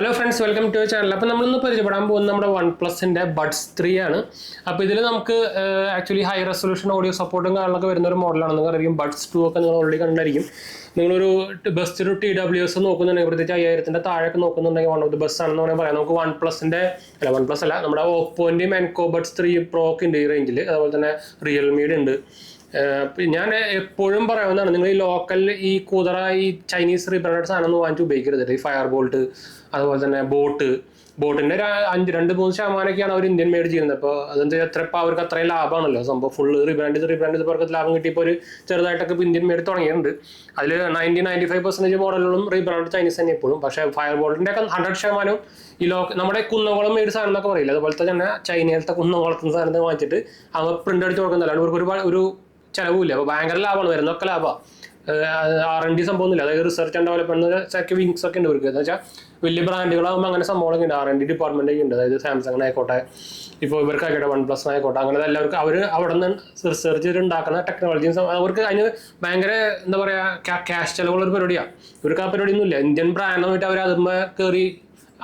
Hello friends, welcome to channel. അപ്പോൾ നമ്മളിന്ന് പരിചയപ്പെടാൻ പോകുന്നത് നമ്മുടെ OnePlusന്റെ ബഡ്സ് 3 ആണ്. അപ്പോൾ ഇതിൽ നമുക്ക് ആക്ച്വലി ഹൈ റെസൊല്യൂഷൻ ഓഡിയോ സപ്പോർട്ടും കാര്യങ്ങളൊക്കെ വരുന്ന ഒരു മോഡലാണ്. നിങ്ങൾക്ക് അറിയാം, ബഡ്സ് 2 ഒക്കെ നിങ്ങൾ ഓൾറെഡി കണ്ടായിരിക്കും. നിങ്ങളൊരു ബെസ്റ്റ് ഒരു TWS നോക്കുന്നുണ്ടെങ്കിൽ, പ്രത്യേകിച്ച് 5000 താഴെയൊക്കെ നോക്കുന്നുണ്ടെങ്കിൽ വൺ ഓഫ് ദി ബെസ്റ്റ് ആണെന്ന് പറയാം. നമുക്ക് OnePlus അല്ല, നമ്മുടെ ഓപ്പോൻ്റെയും എൻകോ ബഡ്സ് 3 Pro ഒക്കെ ഉണ്ട് ഈ റേഞ്ചിൽ. അതുപോലെ തന്നെ റിയൽമിയുടെ ഉണ്ട്. ഞാൻ എപ്പോഴും പറയാവുന്നതാണ്, നിങ്ങൾ ഈ ലോക്കൽ ഈ കുതിര ഈ ചൈനീസ് റീബ്രാൻഡഡ് സാധനം ഒന്നും വാങ്ങിച്ച് ഉപയോഗിക്കരുത്. ഈ ഫയർ ബോൾട്ട്, അതുപോലെ തന്നെ ബോട്ടിൻ്റെ 2-3% അവർ ഇന്ത്യൻ മെയ്ഡ് ചെയ്യുന്നത്. അപ്പോൾ അതെന്താ അവർക്ക് അത്രയും ലാഭമാണല്ലോ സംഭവം. ഫുള്ള് റീബ്രാൻഡ് അവർക്ക് ലാഭം കിട്ടിയപ്പോൾ ഒരു ചെറുതായിട്ടൊക്കെ ഇപ്പോൾ ഇന്ത്യൻ മെയ്ഡ് തുടങ്ങിയിട്ടുണ്ട്. അതിൽ 95% മോഡലുകളും റീബ്രാൻഡ് ചൈനീസ് തന്നെ എപ്പോഴും. പക്ഷേ ഫയർ ബോൾട്ടിൻ്റെ ഒക്കെ 100% ഈ നമ്മുടെ കുന്നംകുളം മെയ്ഡ് സാധനം എന്നൊക്കെ പറയില്ല, അതുപോലത്തെ തന്നെ ചൈനയിലത്തെ കുന്നംകുളത്തുന്ന സാധനത്തെ വാങ്ങിച്ചിട്ട് അവർ പ്രിൻ്റ് അടിച്ച് കൊടുക്കുന്നില്ല. അവർക്ക് ഒരു ചിലവില്ല. അപ്പോൾ ഭയങ്കര ലാഭമാണ്, വരുന്നൊക്കെ ലാഭമാണ്. R&D സംഭവമൊന്നുമില്ല. അതായത് റിസർച്ച് ആൻഡ് ഡെവലപ്മെന്റ് വിങ്സ് ഒക്കെ ഉണ്ട് ഇവർക്ക്. എന്ന് വെച്ചാൽ വലിയ ബ്രാൻഡുകളാകുമ്പോൾ അങ്ങനെ സംഭവങ്ങളൊക്കെ ഉണ്ട്. R&D ഡിപ്പാർട്ട്മെന്റ് ഉണ്ട്. അതായത് സാംസങ്ങിനായിക്കോട്ടെ, ഇപ്പോൾ ഇവർക്കായിക്കോട്ടെ, OnePlus ആയിക്കോട്ടെ, അങ്ങനെ എല്ലാവർക്കും അവർ അവിടെ നിന്ന് റിസർച്ച് ചെയ്ത് ഉണ്ടാക്കുന്ന ടെക്നോളജീസ് അവർക്ക് അതിന് ഭയങ്കര എന്താ പറയുക ക്യാഷ് ചിലവുള്ളൊരു പരിപാടിയാണ്. ഇവർക്ക് ആ പരിപാടിയൊന്നുമില്ല. ഇന്ത്യൻ ബ്രാൻഡായിട്ട് അവർ അതുമ്പോൾ കയറി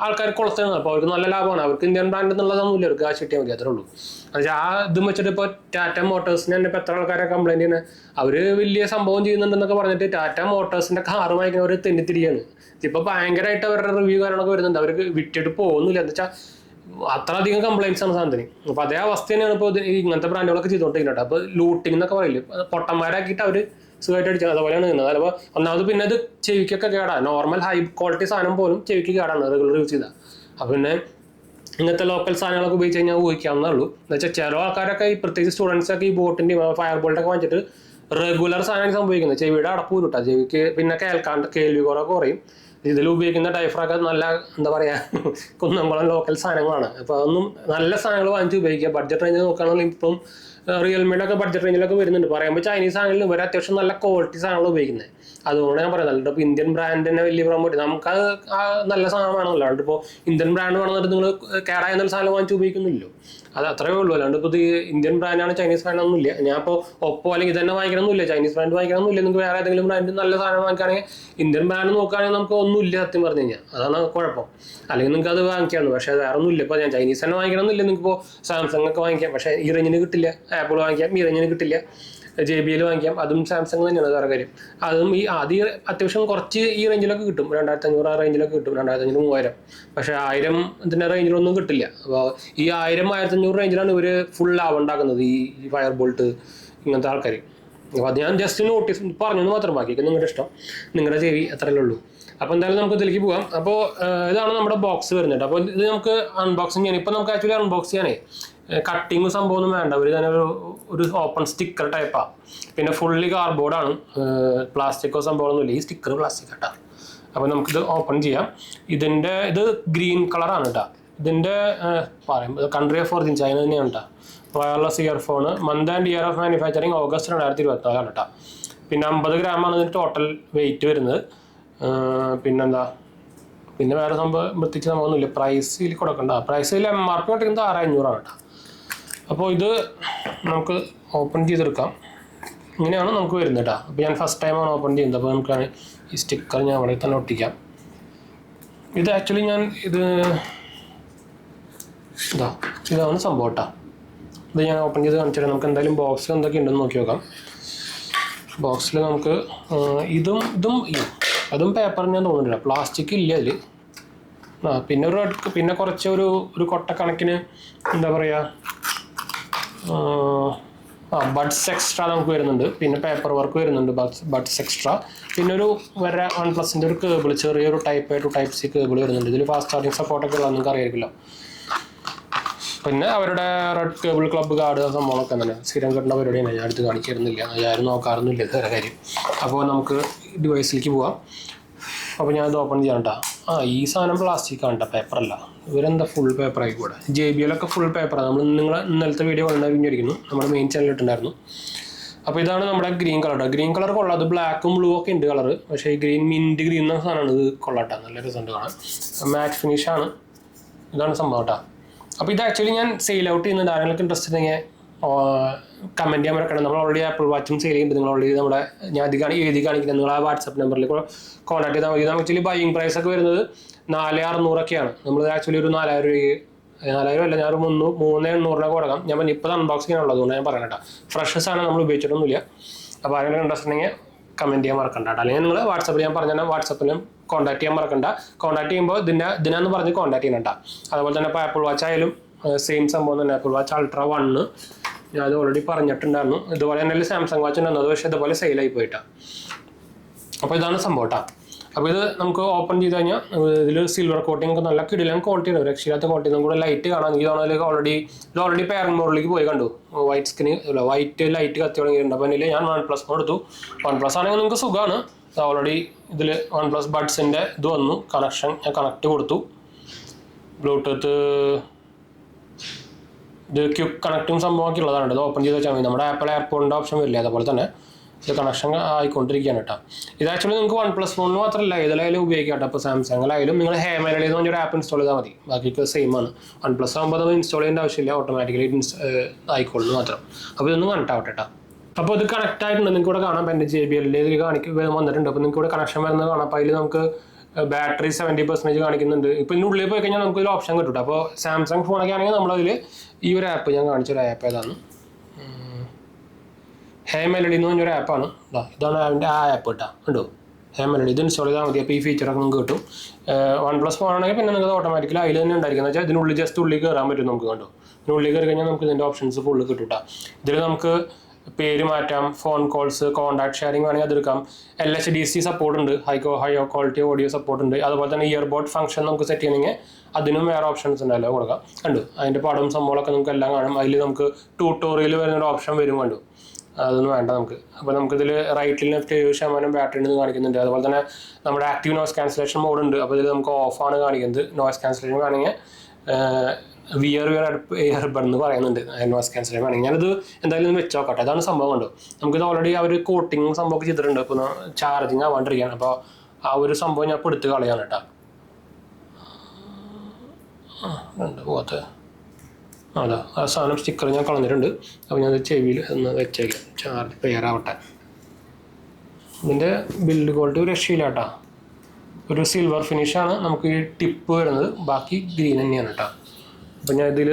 ആൾക്കാർ കൊളത്തുന്നത്. അപ്പോൾ അവർക്ക് നല്ല ലാഭമാണ്. അവർക്ക് ഇന്ത്യൻ ബ്രാൻഡ് എന്നുള്ളതൊന്നുമില്ല, അവർക്ക് കാശ് കിട്ടിയാൽ മതി, അത്രേ ഉള്ളൂ. എന്നുവെച്ചാൽ ആ ഇതും വെച്ചിട്ട് ഇപ്പോൾ ടാറ്റ മോട്ടോഴ്സിന് തന്നെ ഇപ്പോൾ എത്ര ആൾക്കാരെ കംപ്ലൈൻറ്റ് ചെയ്യുന്നത്, അവർ വലിയ സംഭവം ചെയ്യുന്നുണ്ടെന്നൊക്കെ പറഞ്ഞിട്ട് ടാറ്റ മോട്ടോഴ്സിൻ്റെ കാറ് വാങ്ങിക്കുന്നവർ തെന്നിത്തിരിയാണ്. ഇപ്പോൾ ഭയങ്കരമായിട്ട് അവരുടെ റിവ്യൂ കാര്യങ്ങളൊക്കെ വരുന്നുണ്ട്. അവർക്ക് വിറ്റിട്ട് പോകുന്നില്ല. എന്ന് വെച്ചാൽ അത്രയധികം കംപ്ലൈൻറ്റ്സ് ആണ് സാധനത്തിന്. അപ്പോൾ അതേ അവസ്ഥ തന്നെയാണ് ഇപ്പോൾ ഇങ്ങനത്തെ ബ്രാൻഡുകളൊക്കെ ചെയ്തുകൊണ്ടിരിക്കുന്നത്. അപ്പോൾ ലൂട്ടിംഗ് എന്നൊക്കെ പറയില്ലേ, പൊട്ടന്മാരാക്കിയിട്ട് അവർ സുഖമായിട്ട് അടിച്ചത്, അതുപോലെയാണ് ചെയ്യുന്നത്. അപ്പോൾ ഒന്നാമത് പിന്നെ അത് ചെവിക്കൊക്കെ കേടാണ്. നോർമൽ ഹൈ ക്വാളിറ്റി സാധനം പോലും ചെവിക്ക് കേടാണ് റെഗുലർ യൂസ് ചെയ്താൽ. അപ്പോൾ പിന്നെ ഇങ്ങനത്തെ ലോക്കൽ സാധനങ്ങളൊക്കെ ഉപയോഗിച്ച് കഴിഞ്ഞാൽ ഊഹിക്കാവുന്നേ ഉള്ളൂ. എന്ന് വെച്ചാൽ ചില ആൾക്കാരൊക്കെ ഈ പ്രത്യേകിച്ച് സ്റ്റുഡൻസൊക്കെ ഈ ബോട്ടിൻ്റെയും ഫയർ ബോൾട്ടൊക്കെ വാങ്ങിച്ചിട്ട് റെഗുലർ സാധനം സംഭവിക്കുന്നത് ചെവിയുടെ അടപ്പ് കിട്ടാം. ചെവിക്ക് പിന്നെ കേൾവി കുറവൊക്കെ കുറയും. ഇതിൽ ഉപയോഗിക്കുന്ന ഡൈഫ്രൊക്കെ നല്ല എന്താ പറയുക കുന്നംകുളം ലോക്കൽ സാധനങ്ങളാണ്. അപ്പോൾ അതൊന്നും നല്ല സാധനങ്ങൾ വാങ്ങിച്ച് ഉപയോഗിക്കുക. ബഡ്ജറ്റ് റേഞ്ച് നോക്കുകയാണെങ്കിൽ ഇപ്പം റിയൽമിയുടെ ഒക്കെ ബഡ്ജറ്റ് റേഞ്ചിലൊക്കെ വരുന്നുണ്ട്. പറയുമ്പോൾ ചൈനീസ് ആണെങ്കിലും ഇവർ അത്യാവശ്യം നല്ല ക്വാളിറ്റി സാധനങ്ങൾ ഉപയോഗിക്കുന്നത്. അതുകൊണ്ട് ഞാൻ പറയുന്നത്, അല്ലാണ്ട് ഇപ്പോൾ ഇന്ത്യൻ ബ്രാൻഡ് തന്നെ വലിയ പ്രൊമോട്ട് നമുക്കത് നല്ല സാധനം വേണമല്ലോ. അല്ലാണ്ട് ഇപ്പോൾ ഇന്ത്യൻ ബ്രാൻഡ് വേണമെന്നിട്ട് നിങ്ങൾ കേടായ എന്നുള്ള സാധനം വാങ്ങിച്ച് ഉപയോഗിക്കുന്നില്ലല്ലോ. അത് അത്രയേ ഉള്ളൂ. അല്ലാണ്ട് ഇപ്പോൾ ഇത് ഇന്ത്യൻ ബ്രാൻഡാണ് ചൈനീസ് ബ്രാൻഡൊന്നുമില്ല. ഞാൻ ഇപ്പോൾ ഒപ്പോ അല്ലെങ്കിൽ ഇതന്നെ വാങ്ങിക്കണമെന്നില്ല, ചൈനീസ് ബ്രാൻഡ് വാങ്ങിക്കണമെന്നില്ല. നിങ്ങൾക്ക് വേറെ ഏതെങ്കിലും ബ്രാൻഡ് നല്ല സാധനം വാങ്ങിക്കുകയാണെങ്കിൽ, ഇന്ത്യൻ ബ്രാൻഡ് നോക്കുകയാണെങ്കിൽ നമുക്ക് ഒന്നുമില്ല സത്യം പറഞ്ഞു കഴിഞ്ഞാൽ. അതാണ് കുഴപ്പം. അല്ലെങ്കിൽ നിങ്ങൾക്ക് അത് വാങ്ങിക്കാണ്. പക്ഷേ വേറെ ഒന്നുമില്ല. ഇപ്പോൾ ഞാൻ ചൈനീസ് തന്നെ വാങ്ങിക്കണമെന്നില്ല. നിങ്ങൾക്കിപ്പോൾ സാംസങ് ഒക്കെ വാങ്ങിക്കാം, പക്ഷേ ഈ റേഞ്ചിന് കിട്ടില്ല. ആപ്പിൾ വാങ്ങിക്കാം, ഈ റേഞ്ചിന് കിട്ടില്ല. JBL വാങ്ങിക്കാം, അതും സാംസങ് തന്നെയാണ് വേറെ കാര്യം. അതും ഈ ആദ്യം അത്യാവശ്യം കുറച്ച് ഈ റേഞ്ചിലൊക്കെ കിട്ടും. 2500 ആ റേഞ്ചിലൊക്കെ കിട്ടും, 2500 3000. പക്ഷേ 1000 ഇതിൻ്റെ റേഞ്ചിലൊന്നും കിട്ടില്ല. അപ്പോൾ ഈ 1000-1500 റേഞ്ചിലാണ് ഇവർ ഫുൾ ലാഭം ഉണ്ടാക്കുന്നത്, ഈ ഫയർ ബോൾട്ട് ഇങ്ങനത്തെ ആൾക്കാർ. അപ്പോൾ അത് ഞാൻ ജസ്റ്റ് നോട്ടീസ് പറഞ്ഞു മാത്രം. ബാക്കിയൊക്കെ നിങ്ങളുടെ ഇഷ്ടം, നിങ്ങളുടെ ചെവി അത്രയല്ലേ ഉള്ളൂ. അപ്പോൾ എന്തായാലും നമുക്ക് ഇതിലേക്ക് പോകാം. അപ്പോൾ ഇതാണ് നമ്മുടെ ബോക്സ് വരുന്നത്. അപ്പോൾ ഇത് നമുക്ക് അൺബോക്സിങ് ചെയ്യാൻ, ഇപ്പോൾ നമുക്ക് ആക്ച്വലി അൺബോക്സ് ചെയ്യാനേ കട്ടിങ് സംഭവമൊന്നും വേണ്ട. അവർ തന്നെ ഒരു ഓപ്പൺ സ്റ്റിക്കർ ടൈപ്പാണ്. പിന്നെ ഫുള്ളി കാർഡ്ബോർഡാണ്, പ്ലാസ്റ്റിക്കോ സംഭവമൊന്നുമില്ല. ഈ സ്റ്റിക്കർ പ്ലാസ്റ്റിക് കേട്ടോ. അപ്പോൾ നമുക്കിത് ഓപ്പൺ ചെയ്യാം. ഇത് ഗ്രീൻ കളറാണ് കേട്ടോ. ഇതിൻ്റെ പറയുമ്പോൾ കൺട്രി ഓഫ് ഒറിജിൻ ചൈന തന്നെയാണ് കേട്ടോ. Wireless earphone, month and year of manufacturing August 2024 കേട്ടോ. പിന്നെ 50 ഗ്രാമാണ് ഇതിന് ടോട്ടൽ വെയിറ്റ് വരുന്നത്. പിന്നെ വേറെ സംഭവം പ്രത്യേകിച്ച് സംഭവമൊന്നുമില്ല. പ്രൈസിൽ കൊടുക്കണ്ട, പ്രൈസിൽ MRP കൊടുക്കുന്നത് 6500 കേട്ടോ. അപ്പോൾ ഇത് നമുക്ക് ഓപ്പൺ ചെയ്തെടുക്കാം. ഇങ്ങനെയാണ് നമുക്ക് വരുന്നത് കേട്ടോ. അപ്പോൾ ഞാൻ ഫസ്റ്റ് ടൈമാണ് ഓപ്പൺ ചെയ്യുന്നത്. അപ്പോൾ നമുക്കാണ് ഈ സ്റ്റിക്കർ ഞാൻ അവിടെ തന്നെ ഒട്ടിക്കാം. ഇത് ആക്ച്വലി ഇതാണ് സംഭവം കേട്ടോ. ഇത് ഞാൻ ഓപ്പൺ ചെയ്ത് കാണിച്ചിട്ട് നമുക്ക് എന്തായാലും ബോക്സിൽ എന്തൊക്കെ ഉണ്ടെന്ന് നോക്കി നോക്കാം. ബോക്സിൽ നമുക്ക് അതും പേപ്പർ ഞാൻ തോന്നുന്നില്ല, പ്ലാസ്റ്റിക് ഇല്ല അതിൽ. പിന്നെ കുറച്ച് ഒരു കൊട്ടക്കണക്കിന് എന്താ പറയുക ബഡ്സ് എക്സ്ട്രാ നമുക്ക് വരുന്നുണ്ട്. പിന്നെ പേപ്പർ വർക്ക് വരുന്നുണ്ട്, ബഡ്സ് എക്സ്ട്രാ. പിന്നെ OnePlusന്റെ ഒരു കേബിൾ, ചെറിയൊരു Type-C കേബിൾ വരുന്നുണ്ട്. ഇതിൽ ഫാസ്റ്റ് ചാർജിങ് സപ്പോർട്ടൊക്കെ ഉള്ളത് നിങ്ങൾക്ക് അറിയാമല്ലോ. പിന്നെ അവരുടെ റെഡ് കേബിൾ ക്ലബ്ബ് കാർഡ് സംഭവങ്ങളൊക്കെ തന്നെ സ്ഥിരം കിട്ടുന്ന പരിപാടിയാണ്. ഞാൻ അടുത്ത് കാണിച്ചിരുന്നില്ല, ഞാൻ നോക്കാറൊന്നുമില്ല വേറെ കാര്യം. അപ്പോൾ നമുക്ക് ഡിവൈസിലേക്ക് പോവാം. അപ്പോൾ ഞാനത് ഓപ്പൺ ചെയ്യാം കേട്ടോ. ഈ സാധനം പ്ലാസ്റ്റിക്കാണ് കേട്ടോ, പേപ്പറല്ല. ഇവരെന്താ ഫുൾ പേപ്പർ ആയിക്കൂടെ. JBL ഒക്കെ ഫുൾ പേപ്പറാണ്. നിങ്ങൾ ഇന്നലത്തെ വീഡിയോ കണ്ടിരിക്കുന്നു, നമ്മുടെ മെയിൻ ചാനലിൽ ഇട്ടുണ്ടായിരുന്നു. അപ്പോൾ ഇതാണ് നമ്മുടെ ഗ്രീൻ കളർ. ഗ്രീൻ കളർ കൊള്ളാം. അത് ബ്ലാക്കും ബ്ലൂ ഒക്കെ ഉണ്ട് കളർ. പക്ഷേ ഈ മിൻറ്റ് ഗ്രീൻ എന്ന സാധനമാണ്. ഇത് കൊള്ളാട്ടോ, നല്ല രസമുണ്ട് കാണാൻ. മാറ്റ് ഫിനിഷാണ്. ഇതാണ് സംഭവം കേട്ടോ. അപ്പോൾ ഇത് ആക്ച്വലി ഞാൻ സെയിൽ ഔട്ട് ചെയ്യുന്നുണ്ട്. ആരെങ്കിലും ഇൻട്രസ്റ്റ് ഉണ്ടെങ്കിൽ കമൻറ്റ് ചെയ്യാൻ മറക്കണം. നമ്മൾ ഓൾറെഡി ആപ്പിൾ വാച്ചും സെയിൽ ചെയ്യുന്നുണ്ട്. നിങ്ങൾ ഓൾറെഡി ഞാൻ എഴുതി കാണിക്കുന്നത് നിങ്ങൾ ആ വാട്സപ്പ് നമ്പറിൽ കോൺടാക്ട് ചെയ്താൽ മതി. ആക്ച്വലി ബൈയിങ് പ്രൈസ് ഒക്കെ വരുന്നത് 4600 നമ്മൾ ആക്ച്വലി ഒരു 4000 രൂപയ്ക്ക് 4000 അല്ല, ഞാൻ ഒരു 3800 കൊടുക്കാം. ഞാൻ ഇപ്പോൾ അൺബോക്സിംഗ് ആണുള്ളത്, അതുകൊണ്ട് ഞാൻ പറയണേട്ടാ. ഫ്രഷ് സാധനം നമ്മൾ ഉപയോഗിച്ചിട്ടൊന്നുമില്ല. അപ്പോൾ ആരെങ്കിലും ഇൻട്രസ്റ്റ് കമൻറ്റ് ചെയ്യാൻ മറക്കണ്ട. അല്ലെങ്കിൽ നിങ്ങൾ വാട്സപ്പിൽ ഞാൻ പറഞ്ഞാൽ വാട്സപ്പിലും കോൺടാക്ട് ചെയ്യാൻ മറക്കണ്ട. കോൺടാക്ട് ചെയ്യുമ്പോൾ ഇതിനാന്ന് പറഞ്ഞ് കോൺടാക്ട് ചെയ്യണം കേട്ടോ. അതുപോലെ തന്നെ ഇപ്പോൾ ആപ്പിൾ വാച്ച് ആയാലും സെയിം സംഭവം തന്നെ. ആപ്പിൾ വാച്ച് അൾട്രാ 1 ഞാൻ അത് ഓൾറെഡി പറഞ്ഞിട്ടുണ്ടായിരുന്നു. ഇതുപോലെ തന്നെ സാംസങ് വാച്ച് ഉണ്ടായിരുന്നു, പക്ഷേ ഇതുപോലെ സെയിലായി പോയിട്ടാണ്. അപ്പോൾ ഇതാണ് സംഭവം കേട്ടോ. അപ്പോൾ ഇത് നമുക്ക് ഓപ്പൺ ചെയ്ത് കഴിഞ്ഞാൽ ഇതിൽ സിൽവർ കോട്ടിംഗ് ഒക്കെ നല്ല കിടിലൻ ക്വാളിറ്റി ഉണ്ട്, രക്ഷയില്ലാത്ത ക്വാളിറ്റി. നമുക്ക് കൂടെ ലൈറ്റ് കാണാം. എനിക്ക് തോന്നുന്നത് ഓൾറെഡി പെയറിംഗ് മോഡിലേക്ക് പോയി കണ്ടു. വൈറ്റ് സ്ക്രീൻ അല്ല, വൈറ്റ് ലൈറ്റ് കത്തി തുടങ്ങിയിട്ടുണ്ട്. അപ്പോൾ അതിൽ ഞാൻ OnePlus എടുത്തു. OnePlus ആണെങ്കിൽ നിങ്ങൾക്ക് സുഖമാണ്. ഓൾറെഡി ഇതിൽ OnePlus ബഡ്സിൻ്റെ ഇത് വന്നു, കണക്ഷൻ ഞാൻ കണക്ട് കൊടുത്തു. ബ്ലൂടൂത്ത് ഇത് ക്വിക്ക് കണക്റ്റിംഗ് സംഭവമൊക്കെ ഉള്ളതാണ്. ഇത് ഓപ്പൺ ചെയ്ത് വെച്ചാൽ മതി. നമ്മുടെ ആപ്പിൾ എയർപോർട്ടിൻ്റെ ഓപ്ഷൻ വരില്ല, അതുപോലെ തന്നെ ഇത് കണക്ഷൻ ആയിക്കൊണ്ടിരിക്കുകയാണ് കേട്ടോ. ഇത് ആക്ച്വലി നിങ്ങൾക്ക് OnePlus ഫോണിന് മാത്രമല്ല ഏതിലായാലും ഉപയോഗിക്കാം കേട്ടോ. അപ്പോൾ സാംസങ്ങിലായാലും നിങ്ങൾ ഹേമലി എന്ന് പറഞ്ഞൊരു ആപ്പ് ഇൻസ്റ്റാൾ ചെയ്താൽ മതി. ബാക്കിയൊക്കെ സെയിം ആണ്. OnePlus ആകുമ്പോൾ അത് ഇൻസ്റ്റാൾ ചെയ്യേണ്ട ആവശ്യമില്ല, ഓട്ടോമാറ്റിക്കലി ആയിക്കോളുന്നു മാത്രം. അപ്പോൾ ഇതൊന്നും കണക്ട് ആവട്ടെ കേട്ടോ. അപ്പോൾ ഇത് കണക്ട് ആയിട്ടുണ്ട്, നിങ്ങൾക്ക് ഇവിടെ കാണാം. എൻ്റെ JBL ഇതിൽ വന്നിട്ടുണ്ട്. അപ്പോൾ നിങ്ങൾക്ക് ഇവിടെ കണക്ഷൻ വരുന്നത് കാണാം. അപ്പോൾ അതിൽ നമുക്ക് ബാറ്ററി 70% കാണിക്കുന്നുണ്ട്. ഇപ്പോൾ ഇതിൻ്റെ ഉള്ളിൽ പോയി കഴിഞ്ഞാൽ നമുക്ക് ഇതിൽ ഓപ്ഷൻ കിട്ടും. അപ്പോൾ സാംസങ് ഫോണൊക്കെ ആണെങ്കിൽ നമ്മളതിൽ ഈ ഒരു ആപ്പ് ഞാൻ കാണിച്ചൊരു ആപ്പ് ഏതാണ്, ഹേമലി എന്ന് പറഞ്ഞൊരു ആപ്പാണ്. ഇതാണ് അതിൻ്റെ ആ ആപ്പ് കേട്ടോ. ഉണ്ടോ ഹേമലി, ഇത് ഇൻസ്റ്റാൾ ചെയ്താൽ മതി. അപ്പോൾ ഈ ഫീച്ചറൊക്കെ നിങ്ങൾക്ക് കിട്ടും. OnePlus ഫോണാണെങ്കിൽ പിന്നെ നിങ്ങൾക്ക് ഓട്ടോമാറ്റിക്കലി അതിൽ തന്നെ ഉണ്ടായിരിക്കുന്നത് വെച്ചാൽ ഇതിനുള്ളിൽ ജസ്റ്റ് ഉള്ളിൽ കയറാൻ പറ്റും നമുക്ക്. കണ്ടോ, ഇതിനുള്ളിൽ കയറി കഴിഞ്ഞാൽ നമുക്ക് ഇതിൻ്റെ ഓപ്ഷൻസ് ഫുള്ള് കിട്ടും കേട്ടോ. ഇതിൽ നമുക്ക് പേര് മാറ്റാം, ഫോൺ കോൾസ്, കോൺടാക്ട് ഷെയറിംഗ് വേണമെങ്കിൽ അതെടുക്കാം. LHDC സപ്പോർട്ട് ഉണ്ട്, ഹൈ ക്വാളിറ്റി ഓഡിയോ സപ്പോർട്ട് ഉണ്ട്. അതുപോലെ തന്നെ ഇയർബോഡ് ഫംഗ്ഷൻ നമുക്ക് സെറ്റ് ചെയ്യണമെങ്കിൽ അതിനും വേറെ ഓപ്ഷൻസ് ഉണ്ടല്ലോ കൊടുക്കാം. കണ്ടു, അതിൻ്റെ പടവും സംഭവങ്ങളൊക്കെ നമുക്ക് എല്ലാം കാണും. അതിൽ നമുക്ക് ട്യൂട്ടോറിയൽ വരുന്നൊരു ഓപ്ഷൻ വരും. കണ്ടു, അതൊന്നും വേണ്ട നമുക്ക്. അപ്പോൾ നമുക്കിതിൽ റൈറ്റിൽ 70% ബാറ്ററി ഉണ്ടെന്ന് കാണിക്കുന്നുണ്ട്. അതുപോലെ തന്നെ നമ്മുടെ ആക്റ്റീവ് നോയ്സ് ക്യാൻസലേഷൻ മോഡ് ഉണ്ട്. അപ്പോൾ ഇതിൽ നമുക്ക് ഓഫാണ് കാണിക്കുന്നത്. നോയ്സ് ക്യാൻസലേഷൻ വേണമെങ്കിൽ ഇയർബഡ് എന്ന് പറയുന്നുണ്ട്. നോയ്സ് ക്യാൻസലേഷൻ വേണമെങ്കിൽ ഞാനത് എന്തായാലും വെച്ച് നോക്കട്ടെ. അതാണ് സംഭവം. കണ്ടു, നമുക്കിത് ഓൾറെഡി ആ ഒരു കോട്ടിങ് സംഭവമൊക്കെ ചെയ്തിട്ടുണ്ട്. ഇപ്പോൾ ചാർജിങ് ആവാണ്ടിരിക്കുകയാണ്. അപ്പോൾ ആ ഒരു സംഭവം ഞാൻ ഇപ്പോൾ എടുത്ത് കളയാണ് കേട്ടോ. ഉണ്ട് പോകത്ത് അതാ ആ സാധനം സ്റ്റിക്കർ ഞാൻ കളഞ്ഞിട്ടുണ്ട്. അപ്പോൾ ഞാനത് ചെവിയിൽ ഒന്ന് വെച്ചേക്കാം, ചാർജ് പെയറാവട്ടെ. ഇതിൻ്റെ ബിൽഡ് ക്വാളിറ്റി ഒരു രക്ഷയില്ല കേട്ടോ. ഒരു സിൽവർ ഫിനിഷാണ് നമുക്ക് ഈ ടിപ്പ് വരുന്നത്, ബാക്കി ഗ്രീൻ തന്നെയാണ് കേട്ടോ. അപ്പോൾ ഞാൻ ഇതിൽ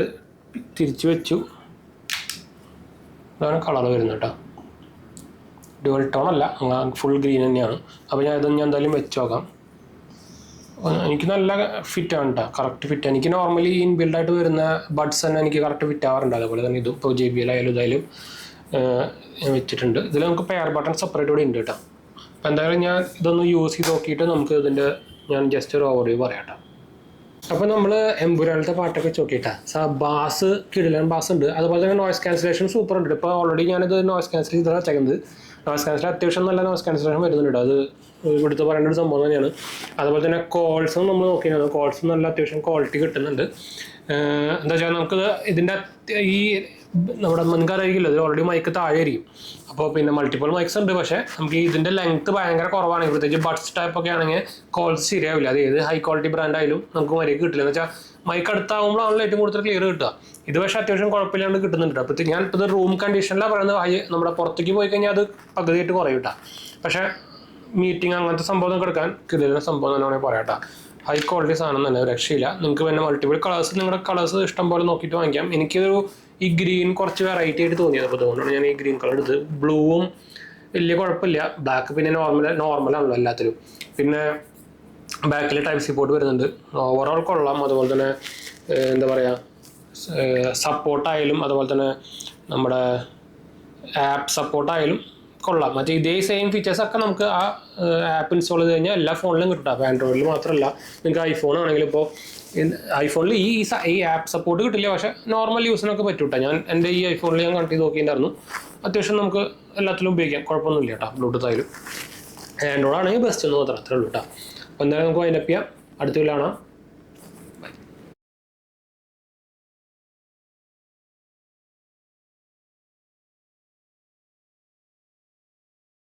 തിരിച്ച് വെച്ചു. ഇതാണ് കളർ വരുന്നത് കേട്ടോ. ഡുവൽ ടോൺ അല്ല, ഫുൾ ഗ്രീൻ തന്നെയാണ്. അപ്പോൾ ഞാൻ ഇതൊന്ന് എന്തായാലും വെച്ച് നോക്കാം. എനിക്ക് നല്ല ഫിറ്റാണ് കേട്ടോ, കറക്റ്റ് ഫിറ്റ്. എനിക്ക് നോർമലി ഇൻബിൽഡായിട്ട് വരുന്ന ബഡ്സ് തന്നെ എനിക്ക് കറക്റ്റ് ഫിറ്റ് ആവാറുണ്ട്. അതുപോലെ തന്നെ ഇതും ഇപ്പോൾ JBL ആയാലും ഇതായാലും ഞാൻ വെച്ചിട്ടുണ്ട്. ഇതിൽ നമുക്ക് പെയർ ബട്ടൺ സെപ്പറേറ്റ് കൂടി ഉണ്ട് കേട്ടോ. അപ്പോൾ എന്തായാലും ഞാൻ ഇതൊന്ന് യൂസ് ചെയ്ത് നോക്കിയിട്ട് നമുക്ക് ഇതിൻ്റെ ഞാൻ ജസ്റ്റ് ഒരു ഓവർവ്യൂ പറയാം കേട്ടോ. അപ്പോൾ നമ്മൾ എമ്പുരാനത്തെ പാട്ടൊക്കെ നോക്കിയിട്ടാണ്. ബാസ് കിടിലൻ ബാസ് ഉണ്ട്. അതുപോലെ തന്നെ നോയ്സ് ക്യാൻസലേഷൻ സൂപ്പർ ഉണ്ട്. ഇപ്പോൾ ഓൾറെഡി ഞാനിത് നോയ്സ് ക്യാൻസൽ ചെയ്താണ് വെച്ചേക്കുന്നത്. നോയ്സ് ക്യാൻസൽ അത്യാവശ്യം നല്ല നോയ്സ് ക്യാൻസലേഷൻ വരുന്നുണ്ട്. അത് ഇവിടുത്തെ പറയേണ്ട ഒരു സംഭവം തന്നെയാണ്. അതുപോലെ തന്നെ കോൾസും നമ്മൾ നോക്കിയാണ്, കോൾസും നല്ല അത്യാവശ്യം ക്വാളിറ്റി കിട്ടുന്നുണ്ട്. എന്താ വെച്ചാൽ നമുക്കിത് ഇതിൻ്റെ ഈ നമ്മുടെ മുൻകാരായിരിക്കില്ല, ഇത് ഓൾറെഡി മൈക്ക് താഴെ ആയിരിക്കും. അപ്പോൾ പിന്നെ മൾട്ടിപ്പിൾ മൈക്സ് ഉണ്ട്. പക്ഷേ നമുക്ക് ഇതിൻ്റെ ലെങ്ത്ത് ഭയങ്കര കുറവാണെങ്കിൽ, പ്രത്യേകിച്ച് ബഡ്സ് ടൈപ്പ് ഒക്കെ ആണെങ്കിൽ കോൾസ് ശരിയാവില്ല. അത് ഏത് ഹൈ ക്വാളിറ്റി ബ്രാൻഡ് ആയാലും നമുക്ക് മര്യാദ കിട്ടില്ല. എന്ന് വെച്ചാൽ മൈക്ക് അടുത്താകുമ്പോഴാണല്ലോ ഏറ്റവും കൂടുതൽ ക്ലിയർ കിട്ടുക. ഇത് പക്ഷേ അത്യാവശ്യം കുഴപ്പമില്ലാണ്ട് കിട്ടുന്നുണ്ട്. അപ്പോൾ ഞാനിപ്പോൾ ഇത് റൂം കണ്ടീഷനിലാണ് പറയുന്നത്. നമ്മുടെ പുറത്തേക്ക് പോയി കഴിഞ്ഞാൽ അത് പകുതിയായിട്ട് കുറയും കേട്ടോ. പക്ഷേ മീറ്റിംഗ് അങ്ങനത്തെ സംഭവം എടുക്കാൻ കിടിലൻ സംഭവം തന്നെ വേണമെങ്കിൽ പറയാം കേട്ടോ. ഹൈ ക്വാളിറ്റി സാധനം തന്നെ, രക്ഷയില്ല. നിങ്ങൾക്ക് പിന്നെ മൾട്ടിപ്പിൾ കളേഴ്സ്, നിങ്ങളുടെ കളേഴ്സ് ഇഷ്ടം പോലെ നോക്കിയിട്ട് വാങ്ങിക്കാം. എനിക്കൊരു ഈ ഗ്രീൻ കുറച്ച് വെറൈറ്റി ആയിട്ട് തോന്നിയത്. അപ്പോൾ അതുകൊണ്ടാണ് ഞാൻ ഈ ഗ്രീൻ കളർ എടുത്ത്. ബ്ലൂവും വലിയ കുഴപ്പമില്ല, ബ്ലാക്ക് പിന്നെ നോർമലാണല്ലോ എല്ലാത്തിലും. പിന്നെ ബാക്കിൽ ടൈപ്പ് സി പോർട്ട് വരുന്നുണ്ട്. ഓവറോൾ കൊള്ളാം. അതുപോലെ തന്നെ എന്താ പറയുക, സപ്പോർട്ടായാലും അതുപോലെ തന്നെ നമ്മുടെ ആപ്പ് സപ്പോർട്ടായാലും കൊള്ളാം. മറ്റേ ഇതേ സെയിം ഫീച്ചേഴ്സൊക്കെ നമുക്ക് ആ ആപ്പ് ഇൻസ്റ്റാൾ ചെയ്ത് കഴിഞ്ഞാൽ എല്ലാ ഫോണിലും കിട്ടും. അപ്പോൾ ആൻഡ്രോയിഡിൽ മാത്രമല്ല, നിങ്ങൾക്ക് ഐഫോൺ ആണെങ്കിലും ഇപ്പോൾ ഐഫോണിൽ ഈ ആപ്പ് സപ്പോർട്ട് കിട്ടില്ല, പക്ഷേ നോർമൽ യൂസിനൊക്കെ പറ്റും കേട്ടോ. ഞാൻ എൻ്റെ ഈ ഐഫോണിൽ ഞാൻ കണക്ട് ചെയ്ത് നോക്കിയിട്ടുണ്ടായിരുന്നു. അത്യാവശ്യം നമുക്ക് എല്ലാത്തിലും ഉപയോഗിക്കാം, കുഴപ്പമൊന്നുമില്ല കേട്ടോ. ബ്ലൂടൂത്ത് ആയാലും ആൻഡ്രോയിഡ് ആണെങ്കിൽ ബെസ്റ്റ് എന്ന് മാത്രം, അത്രേ ഉള്ളൂ കേട്ടോ. അപ്പോൾ എന്തായാലും നമുക്ക് വൈൻഡപ്പ് ചെയ്യാം. അടുത്ത കാണാം.